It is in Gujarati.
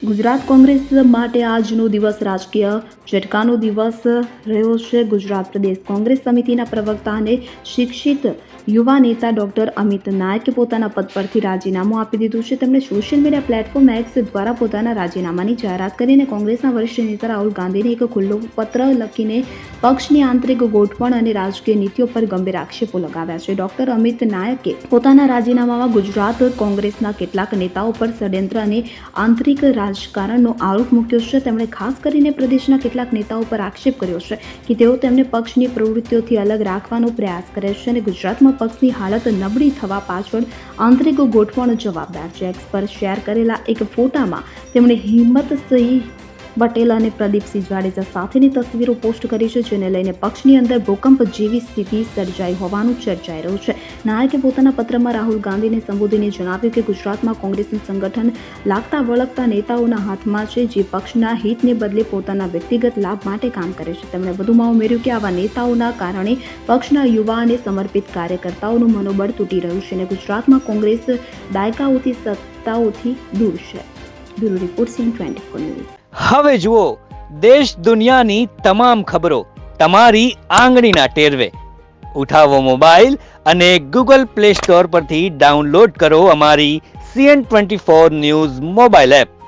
ગુજરાત કોંગ્રેસ માટે આજનો દિવસ રાજકીય ઝટકાનો દિવસ રહ્યો છે. ગુજરાત પ્રદેશ કોંગ્રેસ સમિતિના પ્રવક્તા અને શિક્ષિત યુવા નેતા ડોક્ટર અમિત નાયકે પોતાના પદ પરથી રાજીનામું આપી દીધું છે. તેમણે સોશિયલ મીડિયા પ્લેટફોર્મ એક્સ દ્વારા પોતાના રાજીનામાની જાહેરાત કરીને કોંગ્રેસના વરિષ્ઠ નેતા રાહુલ ગાંધીને એક ખુલ્લો પત્ર લખીને પક્ષની આંતરિક ગોઠવણ અને રાજકીય નીતિઓ પર ગંભીર આક્ષેપો લગાવ્યા છે. ડોક્ટર અમિત નાયકે પોતાના રાજીનામામાં ગુજરાત કોંગ્રેસના કેટલાક નેતાઓ પર ષડયંત્ર અને આંતરિક રાજકારણનો આરોપ મૂક્યો છે. તેમણે ખાસ કરીને પ્રદેશના કેટલાક નેતાઓ પર આક્ષેપ કર્યો છે કે તેઓ તેમને પક્ષની પ્રવૃત્તિઓથી અલગ રાખવાનો પ્રયાસ કરે છે અને ગુજરાતમાં પક્ષની હાલત નબળી થવા પાછળ આંતરિક ગોઠવણ જવાબદાર છે. એક્સ પર શેર કરેલા એક ફોટામાં તેમણે હિંમતસિંહ પટેલ અને પ્રદીપસિંહ જાડેજા સાથેની તસવીરો પોસ્ટ કરી છે, જેને લઈને પક્ષની અંદર ભૂકંપ જેવી સ્થિતિ સર્જાઈ હોવાનું ચર્ચાઈ રહ્યું છે. નાયકે પોતાના પત્રમાં રાહુલ ગાંધીને સંબોધીને જણાવ્યું કે ગુજરાતમાં કોંગ્રેસનું સંગઠન લાગતા વળગતા નેતાઓના હાથમાં છે, જે પક્ષના હિતને બદલે પોતાના વ્યક્તિગત લાભ માટે કામ કરે છે. તેમણે વધુમાં ઉમેર્યું કે આવા નેતાઓના કારણે પક્ષના યુવા અને સમર્પિત કાર્યકર્તાઓનું મનોબળ તૂટી રહ્યું છે અને ગુજરાતમાં કોંગ્રેસ દાયકાઓથી સત્તાઓથી દૂર છે. Bureau report CN24 news. હવે જુઓ દેશ દુનિયાની તમામ ખબરો તમારી આંગળીના ટેરવે. ઉઠાવો મોબાઈલ અને Google Play Store પરથી ડાઉનલોડ કરો અમારી CN24 ન્યૂઝ મોબાઈલ એપ.